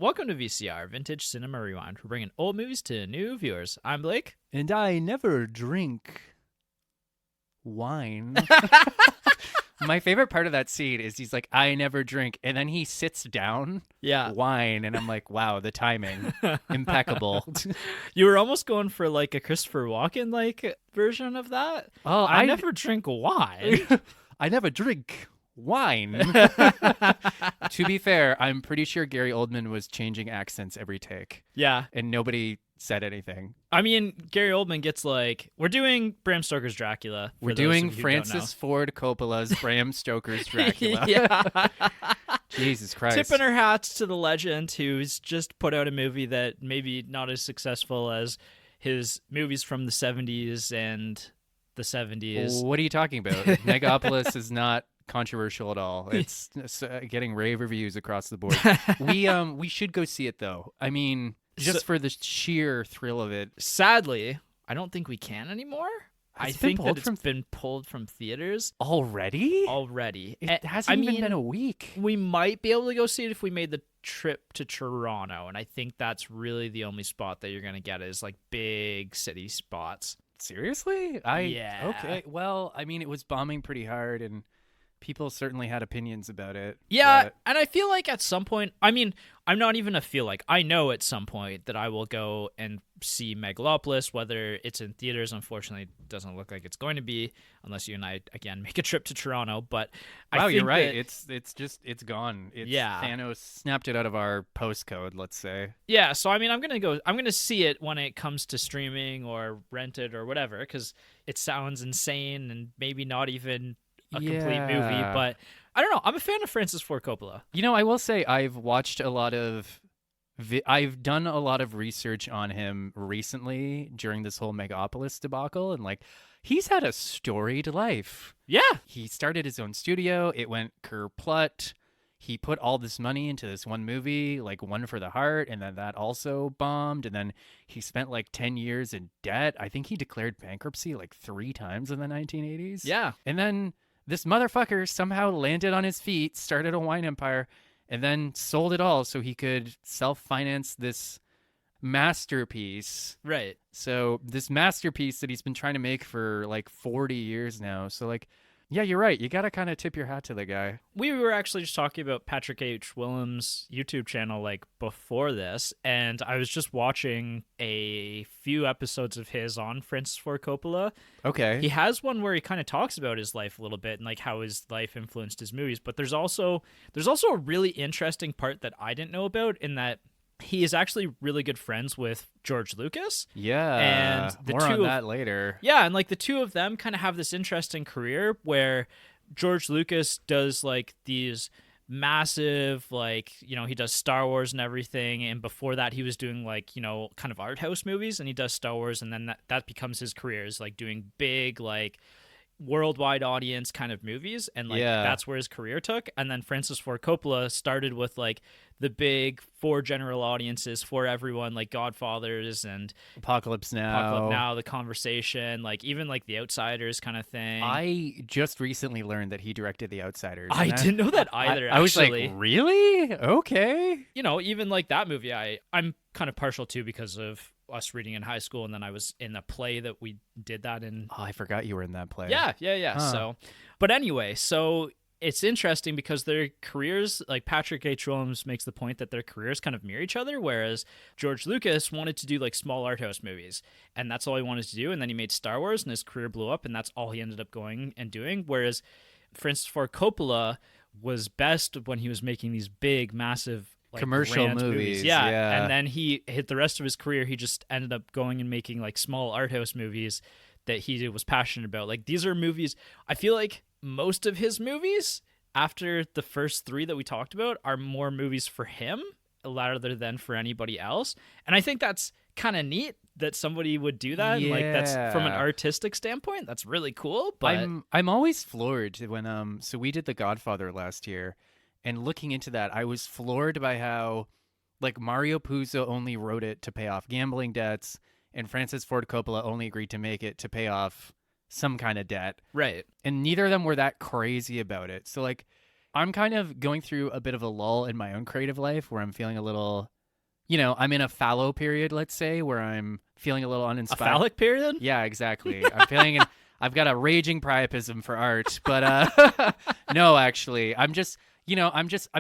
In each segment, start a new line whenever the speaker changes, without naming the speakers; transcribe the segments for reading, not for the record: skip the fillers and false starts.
Welcome to VCR, Vintage Cinema Rewind. We're bringing old movies to new viewers. I'm Blake.
And I never drink wine. My favorite part of that scene is he's like, I never drink. And then he sits down, wine. And I'm like, wow, the timing. Impeccable.
You were almost going for like a Christopher Walken like version of that.
Oh,
I never drink wine.
I never drink wine. To be fair, I'm pretty sure Gary Oldman was changing accents every take.
Yeah.
And nobody said anything.
I mean, Gary Oldman gets like, we're doing Bram Stoker's Dracula.
We're doing Francis Ford Coppola's Bram Stoker's Dracula.
Yeah.
Jesus Christ.
Tipping our hats to the legend who's just put out a movie that maybe not as successful as his movies from the 70s and the 70s.
What are you talking about? Megapolis is not controversial at all. It's getting rave reviews across the board. We should go see it though. I mean, just for the sheer thrill of it.
Sadly, I don't think we can anymore. I think that it's been pulled from theaters
already. It hasn't even been a week.
We might be able to go see it if we made the trip to Toronto, and I think that's really the only spot that you're gonna get is like big city spots.
Seriously?
Yeah.
Okay. Well, I mean, it was bombing pretty hard, and people certainly had opinions about it.
Yeah, and I feel like at some point, I mean, I'm not even a feel like, I know at some point that I will go and see Megalopolis, whether it's in theaters. Unfortunately, it doesn't look like it's going to be, unless you and I, again, make a trip to Toronto. But
wow, you're right.
That,
it's gone.
Yeah.
Thanos snapped it out of our postcode, let's say.
Yeah, so I mean, I'm going to see it when it comes to streaming or rented or whatever, because it sounds insane and maybe not even a complete movie, but I don't know. I'm a fan of Francis Ford Coppola.
You know, I will say I've watched a lot of I've done a lot of research on him recently during this whole Megapolis debacle, and like he's had a storied life.
Yeah.
He started his own studio. It went kerplut. He put all this money into this one movie, like One for the Heart, and then that also bombed. And then he spent like 10 years in debt. I think he declared bankruptcy like 3 times in the 1980s.
Yeah.
And then this motherfucker somehow landed on his feet, started a wine empire, and then sold it all so he could self-finance this masterpiece.
Right.
So this masterpiece that he's been trying to make for like 40 years now. So like, yeah, you're right. You got to kind of tip your hat to the guy.
We were actually just talking about Patrick H. Willems' YouTube channel like before this, and I was just watching a few episodes of his on Francis Ford Coppola.
Okay.
He has one where he kind of talks about his life a little bit and like how his life influenced his movies, but there's also a really interesting part that I didn't know about in that he is actually really good friends with George Lucas.
Yeah,
and
more on that later.
Yeah, and like the two of them kind of have this interesting career where George Lucas does like these massive, like, you know, he does Star Wars and everything, and before that he was doing like, you know, kind of art house movies, and he does Star Wars, and then that becomes his career, is like doing big, like worldwide audience kind of movies, and like that's where his career took. And then Francis Ford Coppola started with like the big for general audiences, for everyone, like Godfathers and
Apocalypse Now,
The Conversation, like even like The Outsiders kind of thing.
I just recently learned that he directed The Outsiders.
I didn't know that either.
I was like, really? Okay.
You know, even like that movie I'm kind of partial to because of us reading in high school, and then I was in a play that we did that in.
Oh, I forgot you were in that play.
Yeah.
Huh.
So, but anyway, so it's interesting because their careers, like Patrick H. Willems makes the point that their careers kind of mirror each other, whereas George Lucas wanted to do like small art house movies, and that's all he wanted to do, and then he made Star Wars, and his career blew up, and that's all he ended up going and doing, whereas Francis Ford Coppola was best when he was making these big, massive, like,
commercial movies.
Yeah. And then he hit the rest of his career, he just ended up going and making like small art house movies that he was passionate about. Like these are movies, I feel like most of his movies after the first 3 that we talked about are more movies for him rather than for anybody else. And I think that's kind of neat that somebody would do that.
Yeah.
Like that's from an artistic standpoint, that's really cool. But
I'm always floored when so we did The Godfather last year. And looking into that, I was floored by how, like, Mario Puzo only wrote it to pay off gambling debts, and Francis Ford Coppola only agreed to make it to pay off some kind of debt.
Right.
And neither of them were that crazy about it. So, like, I'm kind of going through a bit of a lull in my own creative life where I'm feeling a little, I'm in a fallow period, let's say, where I'm feeling a little
A
uninspired.
phallic period?
Yeah, exactly. I've got a raging priapism for art, but no, actually, I'm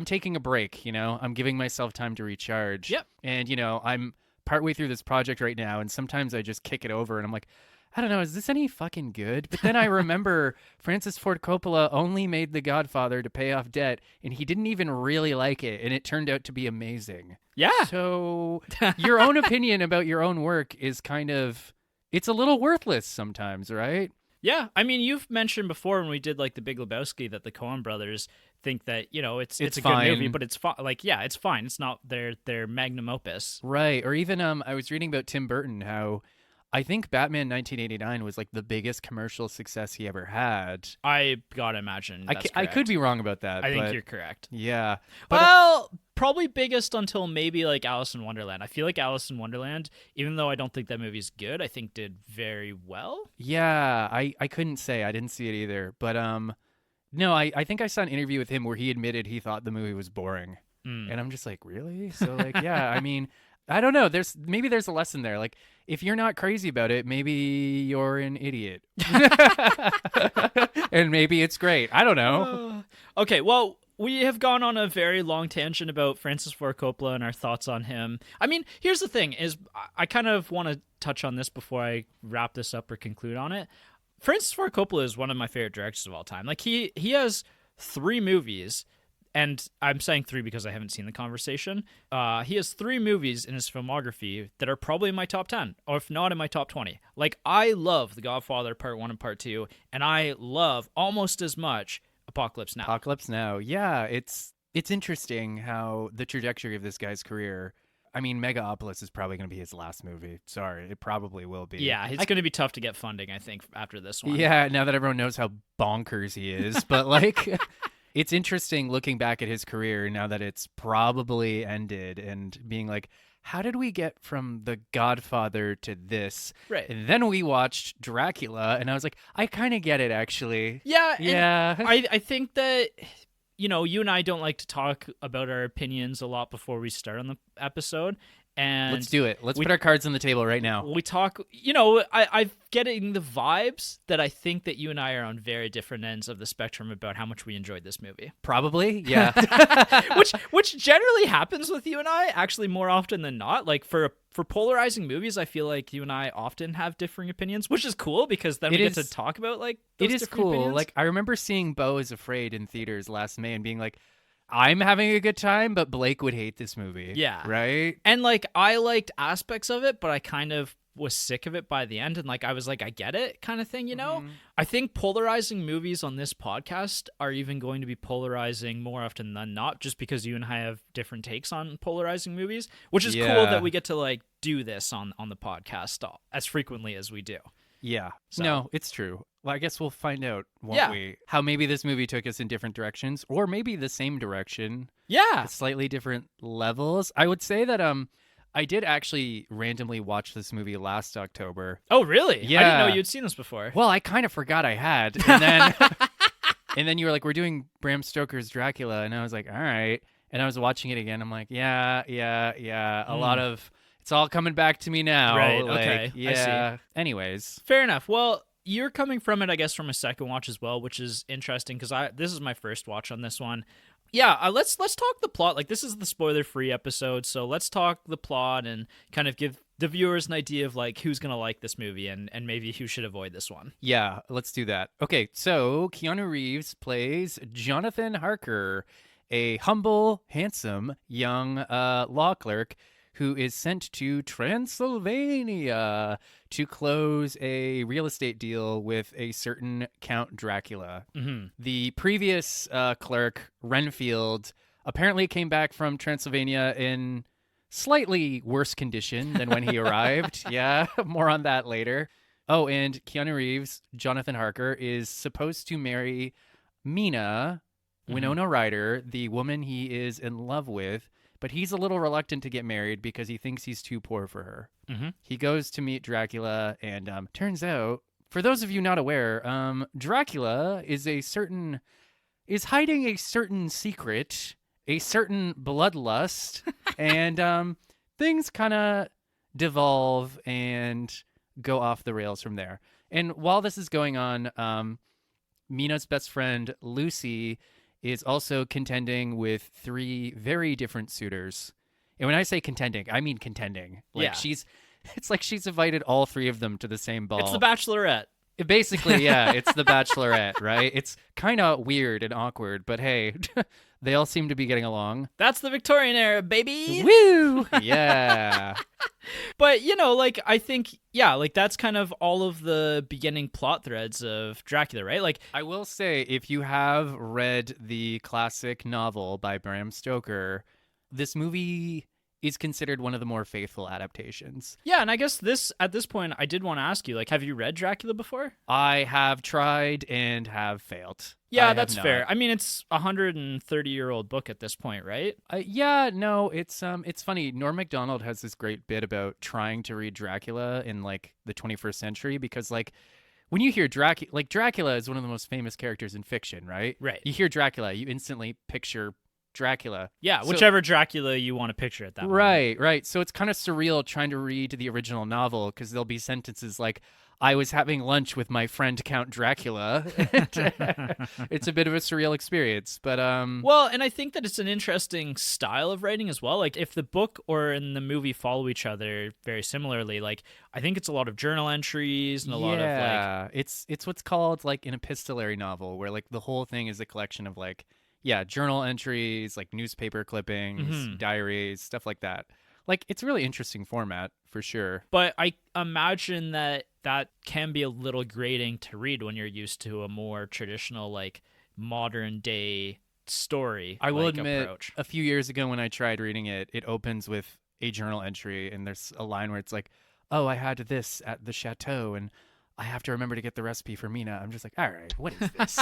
taking a break, I'm giving myself time to recharge.
Yep.
And, I'm partway through this project right now, and sometimes I just kick it over and I'm like, I don't know, is this any fucking good? But then I remember Francis Ford Coppola only made The Godfather to pay off debt, and he didn't even really like it, and it turned out to be amazing.
Yeah.
So your own opinion about your own work is it's a little worthless sometimes, right?
Yeah, I mean, you've mentioned before when we did like the Big Lebowski that the Coen brothers think that it's a
fine.
good movie, but it's fine. Like, yeah, it's fine. It's not their magnum opus,
Right. Or even I was reading about Tim Burton, how I think Batman 1989 was like the biggest commercial success he ever had.
I gotta imagine.
I could be wrong about that.
I think
but
you're correct.
Yeah. But
Well, probably biggest until maybe like Alice in Wonderland. I feel like Alice in Wonderland, even though I don't think that movie's good, I think did very well.
yeah, I couldn't say. I didn't see it either. But no, I think I saw an interview with him where he admitted he thought the movie was boring. And I'm just like, really? So like, yeah, I mean, I don't know. Maybe there's a lesson there. Like, if you're not crazy about it, maybe you're an idiot. And maybe it's great. I don't know.
Okay, well, we have gone on a very long tangent about Francis Ford Coppola and our thoughts on him. I mean, here's the thing: is I kind of want to touch on this before I wrap this up or conclude on it. Francis Ford Coppola is one of my favorite directors of all time. Like he has 3 movies. And I'm saying 3 because I haven't seen The Conversation. He has 3 movies in his filmography that are probably in my top 10, or if not in my top 20. Like, I love The Godfather Part 1 and Part 2, and I love almost as much Apocalypse Now.
Apocalypse Now. Yeah, it's interesting how the trajectory of this guy's career. I mean, Megapolis is probably going to be his last movie. Sorry, it probably will be.
Yeah, it's going to be tough to get funding, I think, after this one.
Yeah, now that everyone knows how bonkers he is. But, like... It's interesting looking back at his career now that it's probably ended and being like, how did we get from The Godfather to this?
Right.
And then we watched Dracula, and I was like, I kind of get it, actually.
Yeah.
Yeah.
I think that, you and I don't like to talk about our opinions a lot before we start on the episode. And
let's do it. Let's put our cards on the table right now.
We talk, I'm getting the vibes that I think that you and I are on very different ends of the spectrum about how much we enjoyed this movie.
Probably, yeah.
which generally happens with you and I, actually more often than not. Like for polarizing movies, I feel like you and I often have differing opinions, which is cool because then we get to talk about like those
it is
different
cool.
opinions.
Like I remember seeing Beau is Afraid in theaters last May and being like, I'm having a good time, but Blake would hate this movie.
Yeah.
Right?
And like I liked aspects of it, but I kind of was sick of it by the end, and like I was like, I get it kind of thing, I think polarizing movies on this podcast are even going to be polarizing more often than not, just because you and I have different takes on polarizing movies, which is cool that we get to like do this on the podcast as frequently as we do.
Yeah.
So.
No, it's true. Well, I guess we'll find out, won't
Yeah.
we? How maybe this movie took us in different directions, or maybe the same direction.
Yeah.
At slightly different levels. I would say that I did actually randomly watch this movie last October.
Oh, really?
Yeah.
I didn't know you'd seen this before.
Well, I kind of forgot I had. And then and then you were like, we're doing Bram Stoker's Dracula, and I was like, all right. And I was watching it again. I'm like, yeah. A lot of it's all coming back to me now.
Right,
Like,
okay.
Yeah.
I see.
Anyways.
Fair enough. Well, you're coming from it, I guess, from a second watch as well, which is interesting because this is my first watch on this one. Yeah, let's talk the plot. Like, this is the spoiler-free episode, so let's talk the plot and kind of give the viewers an idea of like who's gonna like this movie and maybe who should avoid this one.
Yeah, let's do that. Okay, so Keanu Reeves plays Jonathan Harker, a humble, handsome, young law clerk who is sent to Transylvania to close a real estate deal with a certain Count Dracula.
Mm-hmm.
The previous clerk, Renfield, apparently came back from Transylvania in slightly worse condition than when he arrived. Yeah, more on that later. Oh, and Keanu Reeves, Jonathan Harker, is supposed to marry Mina, Winona Ryder, the woman he is in love with, but he's a little reluctant to get married because he thinks he's too poor for her.
Mm-hmm.
He goes to meet Dracula, and turns out, for those of you not aware, Dracula is a certain is hiding a certain secret, a certain bloodlust, and things kind of devolve and go off the rails from there. And while this is going on, Mina's best friend, Lucy, is also contending with 3 very different suitors. And when I say contending, I mean contending. Like it's like she's invited all 3 of them to the same ball.
It's the Bachelorette.
Basically, yeah, it's the Bachelorette, right? It's kind of weird and awkward, but hey, they all seem to be getting along.
That's the Victorian era, baby.
Woo! Yeah.
But, like, I think, like, that's kind of all of the beginning plot threads of Dracula, right? Like,
I will say, if you have read the classic novel by Bram Stoker, this movie is considered one of the more faithful adaptations.
Yeah, and I guess at this point, I did want to ask you, like, have you read Dracula before?
I have tried and have failed.
Yeah, that's fair. I mean, it's a 130-year-old book at this point, right?
Yeah, no, it's funny. Norm Macdonald has this great bit about trying to read Dracula in like the 21st century because like when you hear Dracula, like Dracula is one of the most famous characters in fiction, right?
Right.
You hear Dracula, you instantly picture Dracula.
Yeah, whichever Dracula you want to picture at that moment.
Right. So it's kind of surreal trying to read the original novel because there'll be sentences like, I was having lunch with my friend Count Dracula. It's a bit of a surreal experience, but
well, and I think that it's an interesting style of writing as well. Like if the book or in the movie follow each other very similarly, like I think it's a lot of journal entries and a lot of like
it's what's called like an epistolary novel where like the whole thing is a collection of like journal entries, like newspaper clippings, diaries, stuff like that. Like, it's a really interesting format, for sure.
But I imagine that can be a little grating to read when you're used to a more traditional, like, modern-day story.
I will admit,
approach.
A few years ago when I tried reading it, it opens with a journal entry, and there's a line where it's like, oh, I had this at the chateau, and I have to remember to get the recipe for Mina. I'm just like, all right, what is this?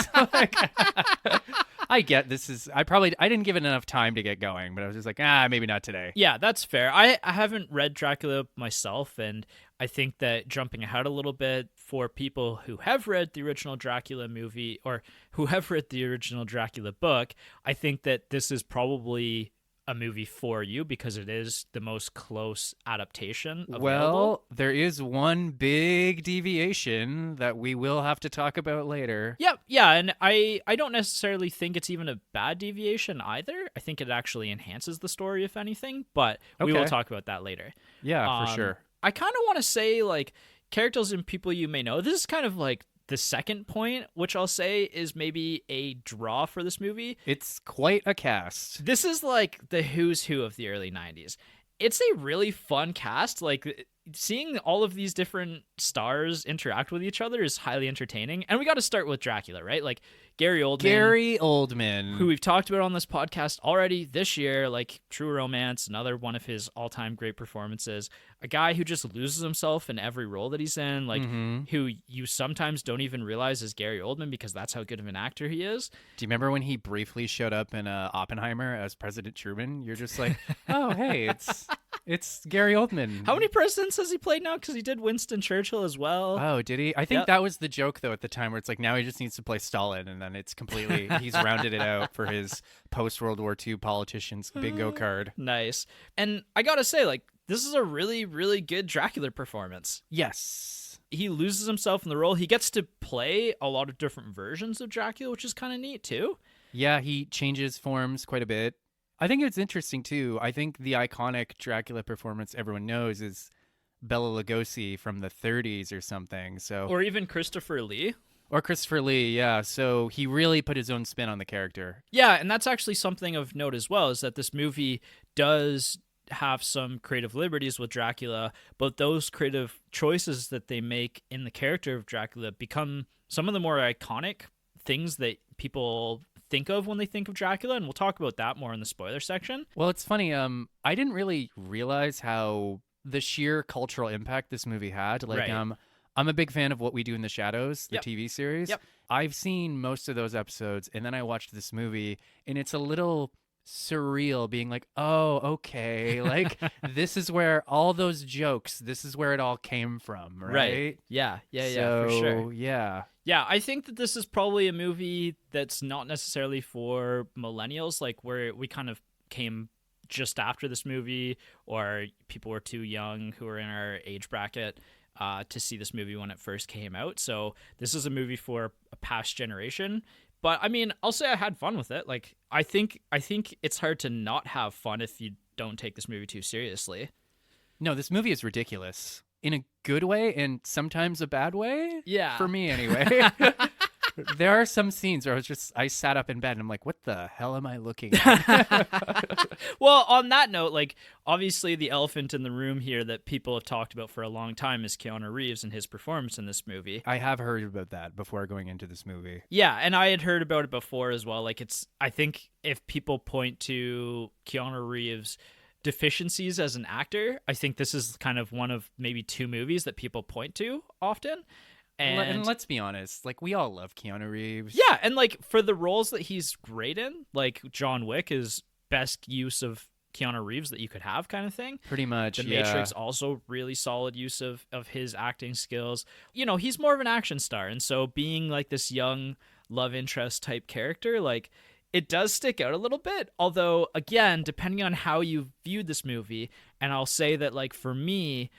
I get this is I didn't give it enough time to get going, but I was just like, maybe not today.
Yeah, that's fair. I haven't read Dracula myself, and I think that jumping ahead a little bit for people who have read the original Dracula movie or who have read the original Dracula book, I think that this is probably a movie for you because it is the most close adaptation available.
Well, there is one big deviation that we will have to talk about later.
Yeah, and I don't necessarily think it's even a bad deviation either. I think it actually enhances the story, if anything, but we will talk about that later.
Yeah, for sure.
I kind of want to say, like, characters and people you may know. This is kind of like the second point, which I'll say is maybe a draw for this movie.
It's quite a cast.
This is like the who's who of the early 90s. It's a really fun cast. Like, seeing all of these different stars interact with each other is highly entertaining. And we got to start with Dracula, right? Like, Gary Oldman. Who we've talked about on this podcast already this year, like True Romance, another one of his all-time great performances. A guy who just loses himself in every role that he's in, like who you sometimes don't even realize is Gary Oldman because that's how good of an actor he is.
Do you remember when he briefly showed up in Oppenheimer as President Truman? You're just like, oh, hey, it's Gary Oldman.
How many presidents has he played now? Because he did Winston Churchill as well.
Oh, did he? I think that was the joke, though, at the time where it's like, now he just needs to play Stalin, and then it's completely, he's rounded it out for his post-World War II politician's bingo card.
Nice. And I gotta say, like, this is a really, really good Dracula performance.
Yes.
He loses himself in the role. He gets to play a lot of different versions of Dracula, which is kind of neat, too.
Yeah, he changes forms quite a bit. I think it's interesting, too. I think the iconic Dracula performance everyone knows is Bela Lugosi from the 30s or something.
Or even Christopher Lee.
Or Christopher Lee, yeah. So he really put his own spin on the character.
Yeah, and that's actually something of note as well, is that this movie does have some creative liberties with Dracula, but those creative choices that they make in the character of Dracula become some of the more iconic things that people think of when they think of Dracula, and we'll talk about that more in the spoiler section.
Well, it's funny, I didn't really realize how the sheer cultural impact this movie had. Like,
right.
I'm a big fan of What We Do in the Shadows, the TV series.
Yep.
I've seen most of those episodes, and then I watched this movie, and it's a little surreal being like, oh, okay, like this is where all those jokes, this is where it all came from, right?
Yeah,
so,
for sure.
Yeah,
Yeah, I think that this is probably a movie that's not necessarily for millennials, like where we kind of came just after this movie, or people were too young who were in our age bracket to see this movie when it first came out. So this is a movie for a past generation. But I mean, I'll say I had fun with it. Like I think it's hard to not have fun if you don't take this movie too seriously.
No, this movie is ridiculous in a good way and sometimes a bad way.
Yeah.
For me, anyway. There are some scenes where I sat up in bed and I'm like, what the hell am I looking at?
Well, on that note, like obviously the elephant in the room here that people have talked about for a long time is Keanu Reeves and his performance in this movie.
I have heard about that before going into this movie.
Yeah, and I had heard about it before as well. Like I think if people point to Keanu Reeves' deficiencies as an actor, I think this is kind of one of maybe two movies that people point to often.
And let's be honest, like we all love Keanu Reeves.
Yeah, and like for the roles that he's great in, like John Wick is best use of Keanu Reeves that you could have, kind of thing.
Pretty much.
The
yeah.
Matrix also really solid use of his acting skills. You know, he's more of an action star, and so being like this young love interest type character, like it does stick out a little bit. Although, again, depending on how you viewed this movie, and I'll say that like for me,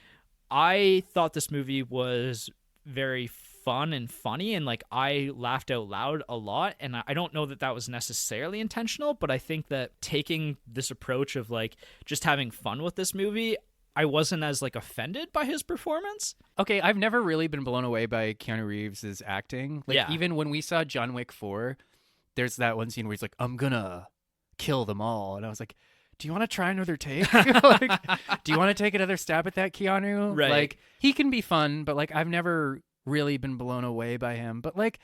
I thought this movie was very fun and funny, and like I laughed out loud a lot, and I don't know that that was necessarily intentional, but I think that taking this approach of like just having fun with this movie, I wasn't as like offended by his performance.
Okay, I've never really been blown away by Keanu Reeves' acting. Like
Yeah.
even when we saw John Wick 4, there's that one scene where he's like, I'm gonna kill them all. And I was like, do you want to try another take? Like, do you want to take another stab at that, Keanu?
Right.
Like, he can be fun, but like, I've never really been blown away by him. But like,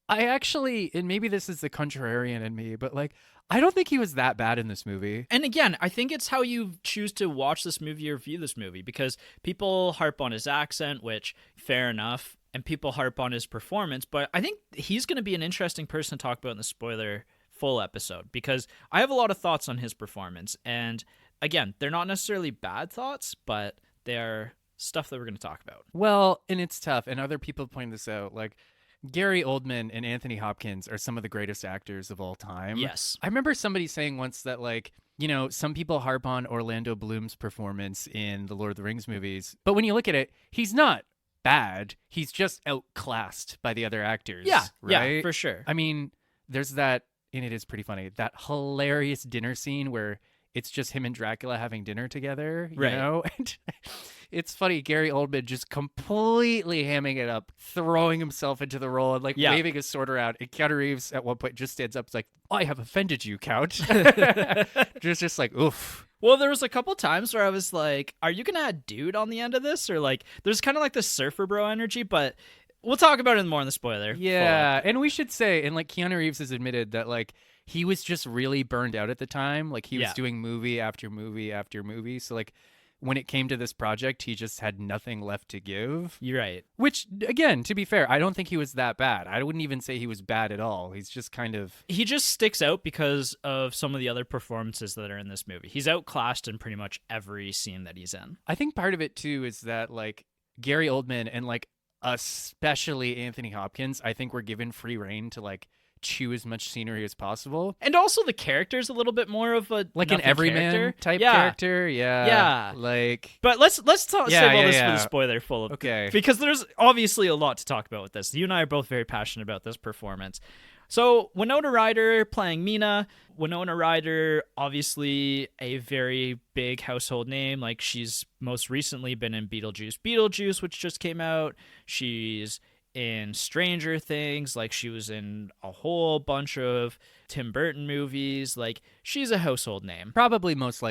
I actually, and maybe this is the contrarian in me, but like, I don't think he was that bad in this movie.
And again, I think it's how you choose to watch this movie or view this movie, because people harp on his accent, which fair enough, and people harp on his performance, but I think he's going to be an interesting person to talk about in the spoiler full episode, because I have a lot of thoughts on his performance, and again, they're not necessarily bad thoughts, but they're stuff that we're going to talk about.
Well, and it's tough, and other people point this out, like Gary Oldman and Anthony Hopkins are some of the greatest actors of all time.
Yes.
I remember somebody saying once that, like, you know, some people harp on Orlando Bloom's performance in the Lord of the Rings movies, but when you look at it, he's not bad. He's just outclassed by the other actors.
Yeah,
right?
yeah, for sure.
I mean, there's that, and it is pretty funny, that hilarious dinner scene where it's just him and Dracula having dinner together, you
Right.
know? And it's funny, Gary Oldman just completely hamming it up, throwing himself into the role and like
Yeah.
waving his sword around. And Keanu Reeves at one point just stands up, it's like, I have offended you, Count. just like, oof.
Well, there was a couple times where I was like, are you going to add dude on the end of this? Or like, there's kind of like the surfer bro energy, but we'll talk about it more in the spoiler.
Yeah, and we should say, and like Keanu Reeves has admitted that like he was just really burned out at the time. Like he was
Yeah.
doing movie after movie after movie. So like when it came to this project, he just had nothing left to give.
You're right.
Which, again, to be fair, I don't think he was that bad. I wouldn't even say he was bad at all. He's just kind of...
He just sticks out because of some of the other performances that are in this movie. He's outclassed in pretty much every scene that he's in.
I think part of it, too, is that, like, Gary Oldman and, like, especially Anthony Hopkins, I think were given free reign to, like, chew as much scenery as possible.
And also the character's a little bit more of a
Like an everyman
character.
type
Yeah.
character. Yeah.
Yeah.
Like...
But let's save all this for
yeah.
the spoiler full of...
Okay.
Because there's obviously a lot to talk about with this. You and I are both very passionate about this performance. So Winona Ryder playing Mina. Winona Ryder, obviously a very big household name. Like she's most recently been in Beetlejuice, which just came out. She's in Stranger Things. Like she was in a whole bunch of Tim Burton movies. Like she's a household name.
Probably most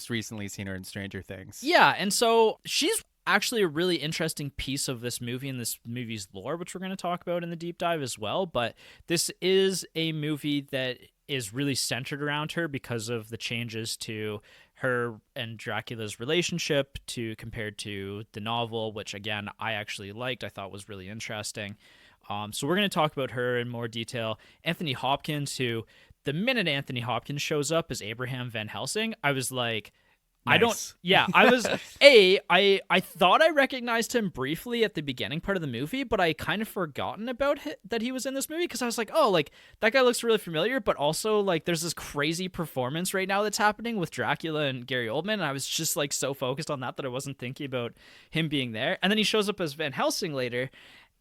recently seen her in Stranger Things.
Yeah, and so she's actually a really interesting piece of this movie and this movie's lore, which we're going to talk about in the deep dive as well. But this is a movie that is really centered around her because of the changes to her and Dracula's relationship compared to the novel, which again I actually liked. I thought was really interesting. So we're going to talk about her in more detail. Anthony Hopkins, who the minute Anthony Hopkins shows up as Abraham Van Helsing, I was like, I don't.
Nice.
Yeah, I was I thought I recognized him briefly at the beginning part of the movie, but I kind of forgotten about that he was in this movie because I was like, oh, like that guy looks really familiar, but also like there's this crazy performance right now that's happening with Dracula and Gary Oldman, and I was just like so focused on that I wasn't thinking about him being there. And then he shows up as Van Helsing later,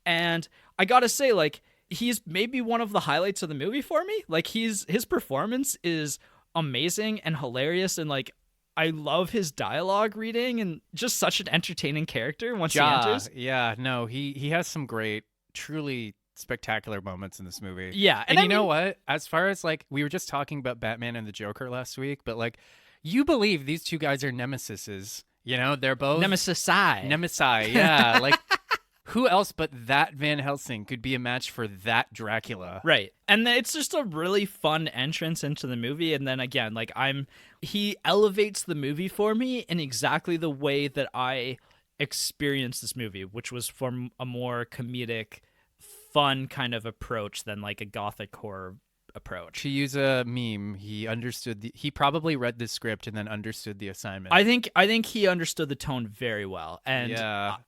and I gotta say, like, he's maybe one of the highlights of the movie for me. Like his performance is amazing and hilarious, and like I love his dialogue reading and just such an entertaining character once he enters.
Yeah, no, he has some great, truly spectacular moments in this movie.
Yeah,
and you know what? As far as like we were just talking about Batman and the Joker last week, but like you believe these two guys are nemesises. You know, they're both Nemesi. Yeah, like who else but that Van Helsing could be a match for that Dracula?
Right. And it's just a really fun entrance into the movie. And then again, like he elevates the movie for me in exactly the way that I experienced this movie, which was from a more comedic, fun kind of approach than like a gothic horror approach.
To use a meme, he probably read the script and then understood the assignment.
I think he understood the tone very well, and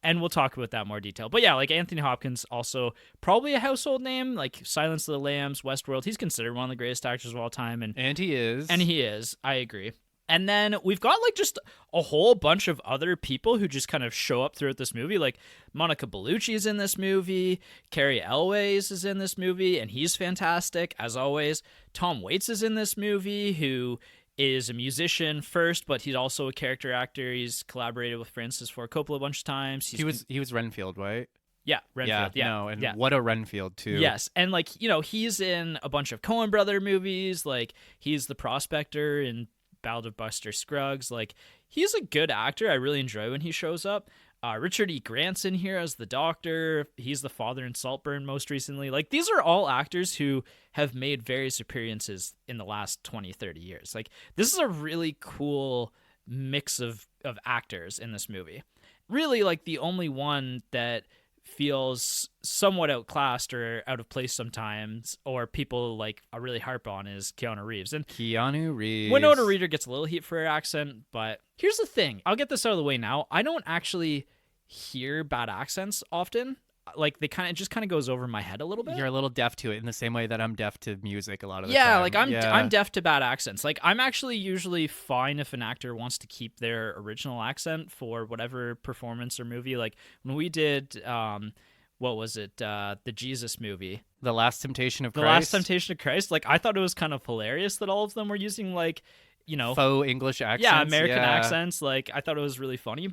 and we'll talk about that in more detail. But yeah, like Anthony Hopkins, also probably a household name, like Silence of the Lambs, Westworld. He's considered one of the greatest actors of all time,
and he is. I agree. And then we've got like just a whole bunch of other people who just kind of show up throughout this movie. Like Monica Bellucci is in this movie. Cary Elwes is in this movie, and he's fantastic, as always. Tom Waits is in this movie, who is a musician first, but he's also a character actor. He's collaborated with Francis Ford Coppola a bunch of times. He was Renfield, right? Yeah, Renfield. Yeah, what a Renfield too. Yes, and like, you know, he's in a bunch of Coen Brother movies. Like he's the prospector in Ballad of Buster Scruggs. Like he's a good actor. I really enjoy when he shows up. Richard E. Grant's in here as the Doctor. He's the father in Saltburn most recently. Like these are all actors who have made various appearances in the last 20, 30 years. Like this is a really cool mix of actors in this movie. Really, like the only one that feels somewhat outclassed or out of place sometimes, or people like really harp on, is Keanu Reeves. And Keanu Reeves. Winona Ryder gets a little heat for her accent, but here's the thing. I'll get this out of the way now. I don't actually hear bad accents often. Like they kind of goes over my head a little bit. You're a little deaf to it in the same way that I'm deaf to music a lot of the time. Yeah, like I'm deaf to bad accents. Like I'm actually usually fine if an actor wants to keep their original accent for whatever performance or movie. Like when we did what was it? The Jesus movie. The Last Temptation of Christ. The Last Temptation of Christ. Like I thought it was kind of hilarious that all of them were using like, you know, faux English accents. Yeah, American accents. Like I thought it was really funny,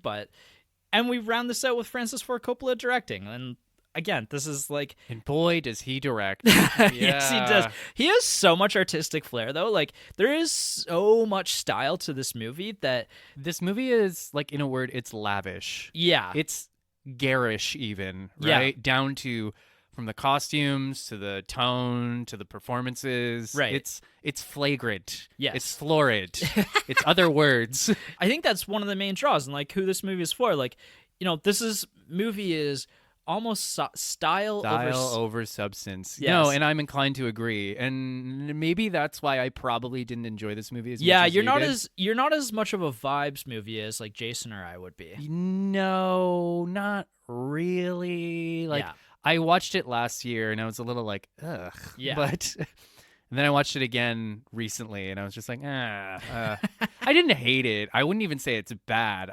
and we round this out with Francis Ford Coppola directing. And again, this is like... And boy, does he direct. Yes, he does. He has so much artistic flair, though. Like, there is so much style to this movie that... This movie is, like, in a word, it's lavish. Yeah. It's garish, even, right? Yeah. Down to... From the costumes to the tone to the performances, right? It's flagrant. Yes, it's florid. It's other words. I think that's one of the main draws, and like who this movie is for. Like, you know, movie is almost style over substance. Yes. No, and I'm inclined to agree. And maybe that's why I probably didn't enjoy this movie as much as you did. You're not as much of a vibes movie as like Jason or I would be. No, not really. Like. Yeah. I watched it last year, and I was a little like, ugh. Yeah. But and then I watched it again recently, and I was just like, I didn't hate it. I wouldn't even say it's bad.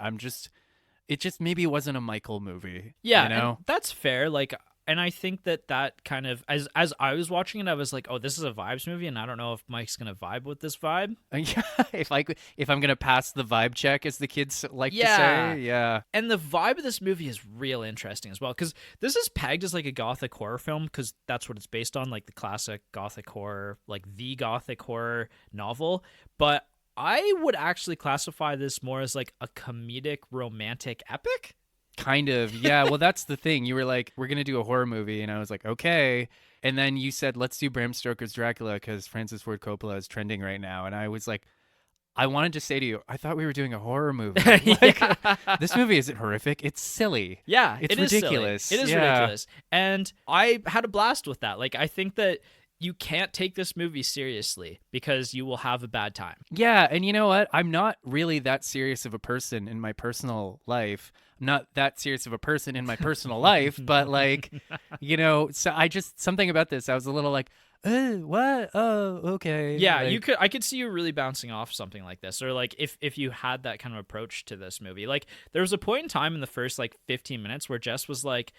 It just maybe wasn't a Michael movie. Yeah, you know? That's fair. Like, and I think that kind of, as I was watching it, I was like, oh, this is a vibes movie, and I don't know if Mike's going to vibe with this vibe. if I'm going to pass the vibe check, as the kids like to say. Yeah. And the vibe of this movie is real interesting as well, because this is pegged as like a gothic horror film, because that's what it's based on, like the classic gothic horror, like the gothic horror novel. But I would actually classify this more as like a comedic romantic epic. Kind of, yeah. Well, that's the thing. You were like, we're going to do a horror movie. And I was like, okay. And then you said, let's do Bram Stoker's Dracula because Francis Ford Coppola is trending right now. And I was like, I wanted to say to you, I thought we were doing a horror movie. Like, this movie isn't horrific. It's silly. Yeah, it's ridiculous. It is ridiculous. And I had a blast with that. Like, I think that
you can't take this movie seriously because you will have a bad time.
Yeah, and you know what? I'm not really that serious of a person in my personal life. I'm not that serious of a person in my personal life, but like, so I just something about this. I was a little like, what? Oh, okay.
Yeah,
Like,
I could see you really bouncing off something like this, or like if you had that kind of approach to this movie. Like there was a point in time in the first like 15 minutes where Jess was like,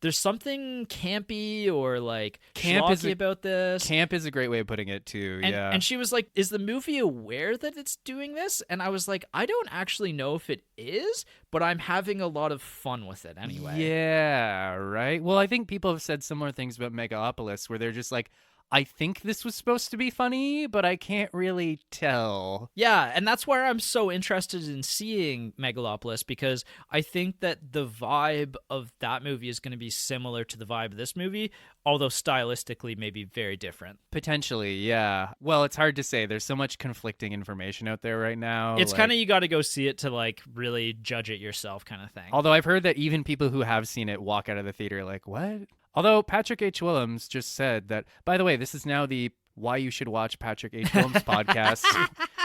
there's something campy or like schlocky about this.
Camp is a great way of putting it too. Yeah.
And she was like, is the movie aware that it's doing this? And I was like, I don't actually know if it is, but I'm having a lot of fun with it anyway.
Yeah, right. Well, I think people have said similar things about Megalopolis where they're just like, I think this was supposed to be funny, but I can't really tell.
Yeah, and that's where I'm so interested in seeing Megalopolis, because I think that the vibe of that movie is going to be similar to the vibe of this movie, although stylistically maybe very different.
Potentially, yeah. Well, it's hard to say. There's so much conflicting information out there right now.
It's kind of, you got to go see it to like really judge it yourself kind of thing.
Although I've heard that even people who have seen it walk out of the theater like, what? Although Patrick H. Willems just said that, by the way, this is now the Why You Should Watch Patrick H. Willems podcast.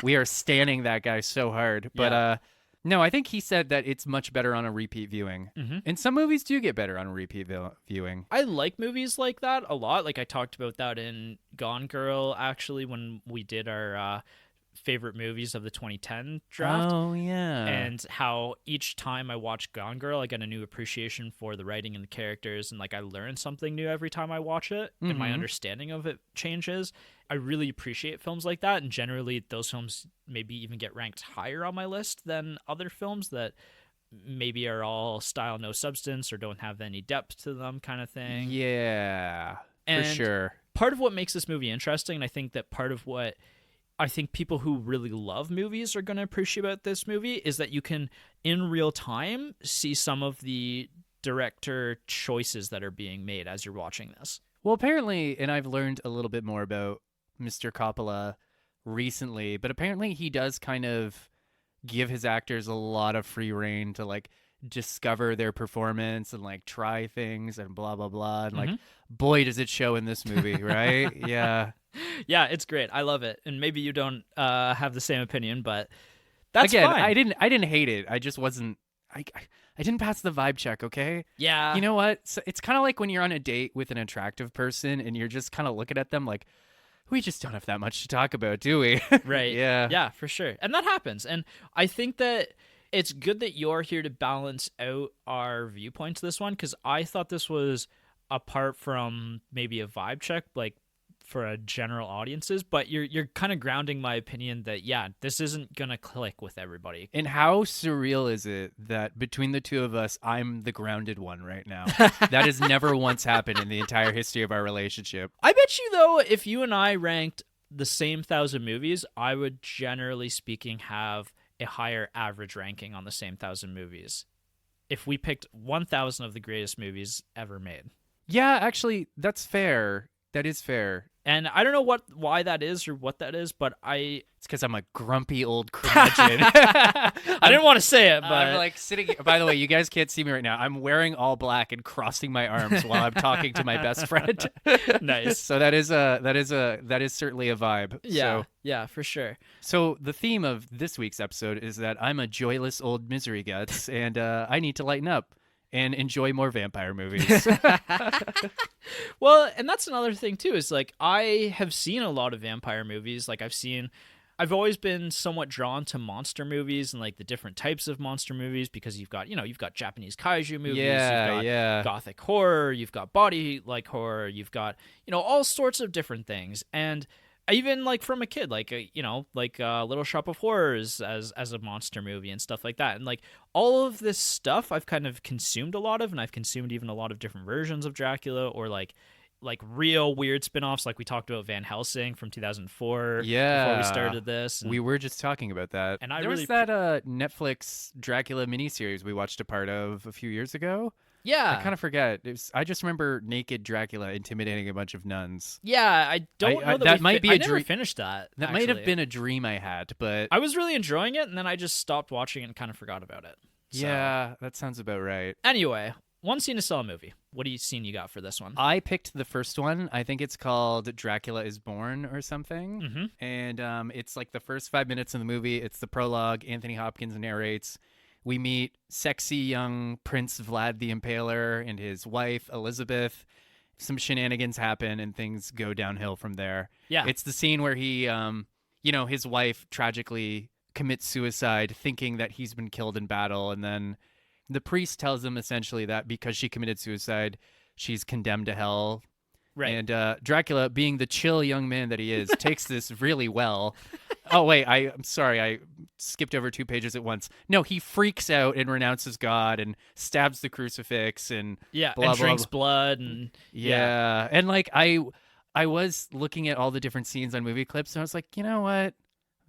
We are standing that guy so hard. But no, I think he said that it's much better on a repeat viewing. Mm-hmm. And some movies do get better on a repeat viewing.
I like movies like that a lot. Like I talked about that in Gone Girl, actually, when we did our favorite movies of the 2010 draft.
Oh, yeah.
And how each time I watch Gone Girl, I get a new appreciation for the writing and the characters, and like I learn something new every time I watch it, and my understanding of it changes. I really appreciate films like that, and generally those films maybe even get ranked higher on my list than other films that maybe are all style no substance or don't have any depth to them kind of thing.
Yeah, for sure.
Part of what makes this movie interesting, and I think that part of what I think people who really love movies are going to appreciate about this movie, is that you can, in real time, see some of the director choices that are being made as you're watching this.
Well, apparently, and I've learned a little bit more about Mr. Coppola recently, but apparently he does kind of give his actors a lot of free rein to like discover their performance and like try things and blah, blah, blah. And like, boy, does it show in this movie, right? Yeah.
Yeah, it's great. I love it. And maybe you don't have the same opinion, but that's
Again,
fine.
I didn't hate it. I just wasn't. I didn't pass the vibe check. Okay.
Yeah.
You know what? So it's kind of like when you're on a date with an attractive person and you're just kind of looking at them like, we just don't have that much to talk about, do we?
Right.
Yeah.
Yeah, for sure. And that happens. And I think that it's good that you're here to balance out our viewpoints this one, because I thought this was, apart from maybe a vibe check, like for a general audiences, but you're kind of grounding my opinion that, yeah, this isn't gonna click with everybody.
And how surreal is it that between the two of us, I'm the grounded one right now? That has never once happened in the entire history of our relationship.
I bet you, though, if you and I ranked the same 1,000 movies, I would, generally speaking, have a higher average ranking on the same 1,000 movies if we picked 1,000 of the greatest movies ever made.
Yeah, actually, that's fair. That is fair.
And I don't know why that is or what that is, but
it's because I'm a grumpy old curmudgeon.
I didn't want to say it, but
I'm like sitting. By the way, you guys can't see me right now. I'm wearing all black and crossing my arms while I'm talking to my best friend.
Nice.
So that is certainly a vibe.
Yeah,
So,
yeah, for sure.
So the theme of this week's episode is that I'm a joyless old misery guts, and I need to lighten up and enjoy more vampire movies.
Well, and that's another thing too, is like I have seen a lot of vampire movies. Like I've always been somewhat drawn to monster movies and like the different types of monster movies, because you've got Japanese kaiju movies, you've got gothic horror, you've got body like horror, you've got, all sorts of different things. And even like from a kid, like Little Shop of Horrors as a monster movie and stuff like that. And like all of this stuff I've kind of consumed a lot of, and I've consumed even a lot of different versions of Dracula, or like real weird spin-offs, like we talked about Van Helsing from 2004 before we started this. And
we were just talking about that.
And
there was that Netflix Dracula miniseries we watched a part of a few years ago.
Yeah.
I kind of forget. I just remember naked Dracula intimidating a bunch of nuns.
Yeah, I don't know that
might be a
never finished that.
That might have been a dream I had, but
I was really enjoying it, and then I just stopped watching it and kind of forgot about it. So.
Yeah, that sounds about right.
Anyway, One scene to sell a movie. What do you scene you got for this one?
I picked the first one. I think it's called Dracula is Born or something.
Mm-hmm.
And it's like the first 5 minutes of the movie. It's the prologue. Anthony Hopkins narrates. We meet sexy young Prince Vlad the Impaler and his wife, Elizabeth. Some shenanigans happen and things go downhill from there.
Yeah.
It's the scene where he, his wife tragically commits suicide thinking that he's been killed in battle. And then the priest tells him essentially that because she committed suicide, she's condemned to hell.
Right.
And Dracula, being the chill young man that he is, takes this really well. Oh, wait, I'm sorry. I skipped over 2 pages at once. No, he freaks out and renounces God and stabs the crucifix and
Yeah,
blah,
and
blah,
drinks
blah.
blood and
Yeah. And like I was looking at all the different scenes on movie clips and I was like, you know what?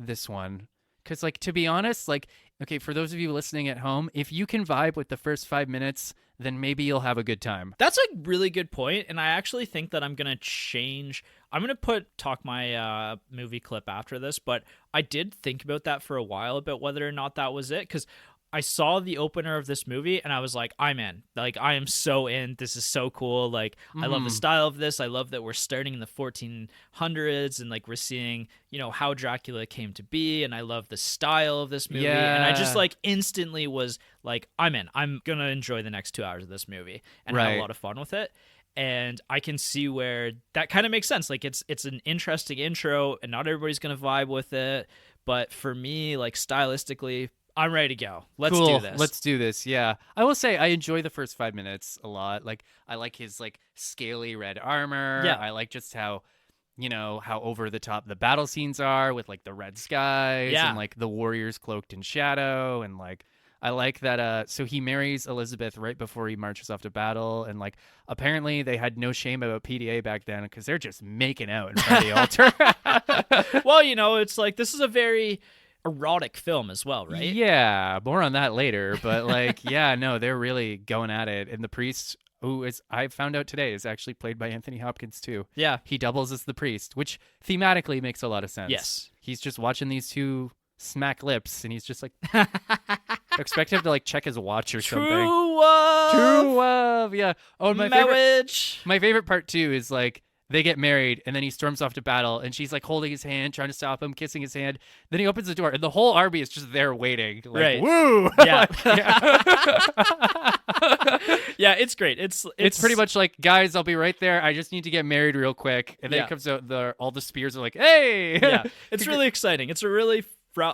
This one. Because like, to be honest, like, okay, for those of you listening at home, if you can vibe with the first 5 minutes, then maybe you'll have a good time.
That's a really good point, and I actually think that I'm gonna change. I'm gonna talk my movie clip after this, but I did think about that for a while about whether or not that was it, because I saw the opener of this movie and I was like, I'm in. Like, I am so in. This is so cool. Like, I love the style of this. I love that we're starting in the 1400s and like we're seeing, how Dracula came to be. And I love the style of this movie.
Yeah.
And I just like instantly was like, I'm in. I'm going to enjoy the next 2 hours of this movie and have a lot of fun with it. And I can see where that kind of makes sense. Like, it's an interesting intro and not everybody's going to vibe with it. But for me, like, stylistically, I'm ready to go. Let's do this.
Let's do this. Yeah. I will say I enjoy the first 5 minutes a lot. Like, I like his like scaly red armor.
Yeah.
I like just how over the top the battle scenes are with like the red skies and like the warriors cloaked in shadow. And like, I like that. So he marries Elizabeth right before he marches off to battle. And like, apparently they had no shame about PDA back then because they're just making out in front of the altar.
Well, it's like, this is a very erotic film as well, right?
Yeah, more on that later. But like, yeah, no, they're really going at it. And the priest, who is I found out today is actually played by Anthony Hopkins too.
Yeah,
he doubles as the priest, which thematically makes a lot of sense.
Yes,
he's just watching these two smack lips, and he's just like, expect him to like check his watch or something.
True love,
yeah. Oh, my favorite part too is like, they get married, and then he storms off to battle, and she's like holding his hand, trying to stop him, kissing his hand. Then he opens the door, and the whole army is just there waiting. Like,
right.
Woo!
Yeah. Yeah, it's great. It's
pretty much like, guys, I'll be right there. I just need to get married real quick. And then it comes out, all the spears are like, hey!
Yeah, it's really exciting. It's a really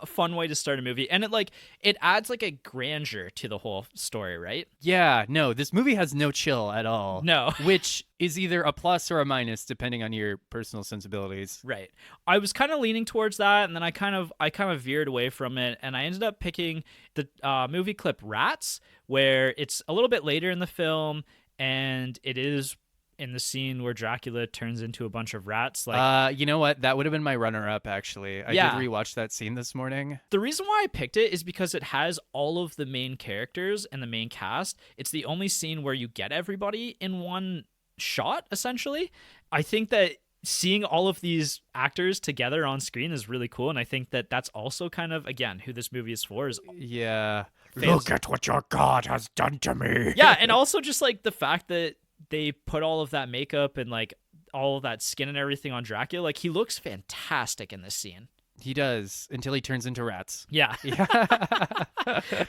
fun way to start a movie, and it adds like a grandeur to the whole story, right?
Yeah, no, this movie has no chill at all.
No.
Which is either a plus or a minus depending on your personal sensibilities.
Right. I was kind of leaning towards that, and then I kind of veered away from it, and I ended up picking the movie clip Rats, where it's a little bit later in the film, and it is in the scene where Dracula turns into a bunch of rats. Like,
you know what? That would have been my runner-up, actually. I did rewatch that scene this morning.
The reason why I picked it is because it has all of the main characters and the main cast. It's the only scene where you get everybody in one shot, essentially. I think that seeing all of these actors together on screen is really cool, and I think that that's also kind of, again, who this movie is for. Look
at what your God has done to me.
Yeah, and also just like the fact that they put all of that makeup and like all of that skin and everything on Dracula. Like, he looks fantastic in this scene.
He does, until he turns into rats.
Yeah.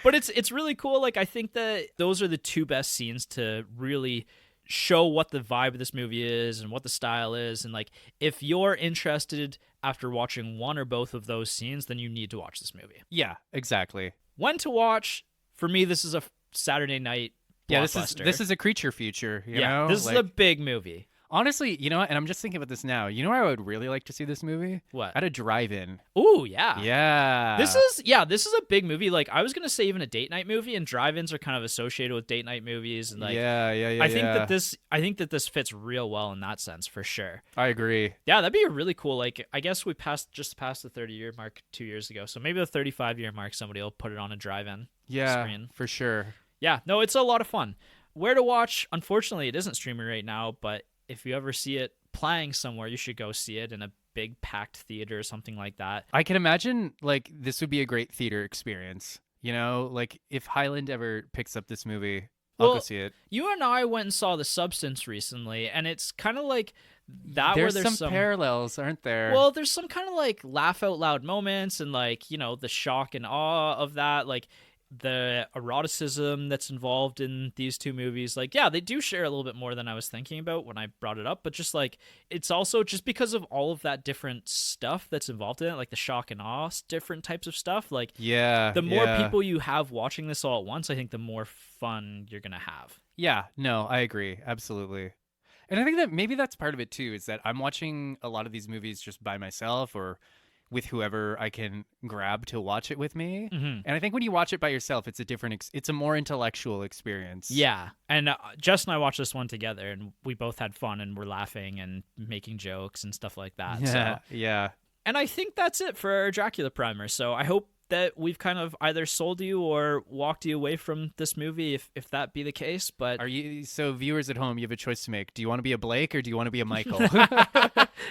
But it's really cool. Like, I think that those are the two best scenes to really show what the vibe of this movie is and what the style is. And like, if you're interested after watching one or both of those scenes, then you need to watch this movie.
Yeah, exactly.
When to watch, for me, this is a Saturday night blockbuster.
This is a creature feature, you know?
This is a big movie.
Honestly, you know what? And I'm just thinking about this now. You know where I would really like to see this movie?
What?
At a drive-in.
Ooh, yeah.
Yeah.
This is a big movie. Like, I was going to say even a date night movie, and drive-ins are kind of associated with date night movies. And like, I think that this fits real well in that sense, for sure.
I agree.
Yeah, that'd be a really cool, like, I guess we just passed the 30-year mark 2 years ago. So maybe the 35-year mark, somebody will put it on a drive-in screen.
For sure.
Yeah, no, it's a lot of fun. Where to watch? Unfortunately, it isn't streaming right now, but if you ever see it playing somewhere, you should go see it in a big packed theater or something like that.
I can imagine like this would be a great theater experience. You know, like if Highland ever picks up this movie, I'll go
Well,
see it.
you and I went and saw The Substance recently, and it's kind of like that where
There's
there's
some parallels, aren't there?
well, there's some kind of like laugh out loud moments and like, the shock and awe of that, like the eroticism that's involved in these two movies. Like, yeah, they do share a little bit more than I was thinking about when I brought it up, but just like it's also just because of all of that different stuff that's involved in it, like the shock and awe, different types of stuff. Like,
Yeah.
the more
yeah.
people you have watching this all at once, I think the more fun you're gonna have.
Yeah, no, I agree. Absolutely. And I think that maybe that's part of it too, is that I'm watching a lot of these movies just by myself or with whoever I can grab to watch it with me.
Mm-hmm.
And I think when you watch it by yourself, it's a it's a more intellectual experience.
Yeah, and Jess and I watched this one together, and we both had fun, and we're laughing and making jokes and stuff like that.
Yeah.
So,
Yeah.
and I think that's it for our Dracula primer. So I hope that we've kind of either sold you or walked you away from this movie, if that be the case. But
So viewers at home, you have a choice to make. Do you want to be a Blake or do you want to be a Michael?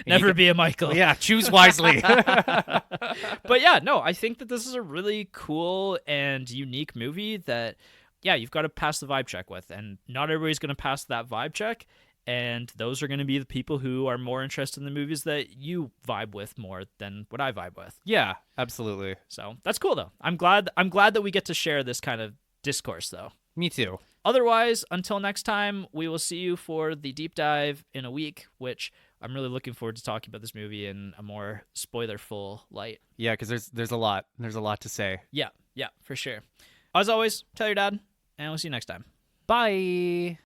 never be a Michael.
Yeah, choose wisely.
But yeah, no, I think that this is a really cool and unique movie that, yeah, you've got to pass the vibe check with, and not everybody's going to pass that vibe check. And those are going to be the people who are more interested in the movies that you vibe with more than what I vibe with.
Yeah, absolutely.
So that's cool, though. I'm glad that we get to share this kind of discourse, though.
Me too.
Otherwise, until next time, we will see you for the deep dive in a week, which I'm really looking forward to talking about this movie in a more spoiler-full light.
Yeah, because there's a lot. There's a lot to say.
Yeah, for sure. As always, tell your dad, and we'll see you next time.
Bye.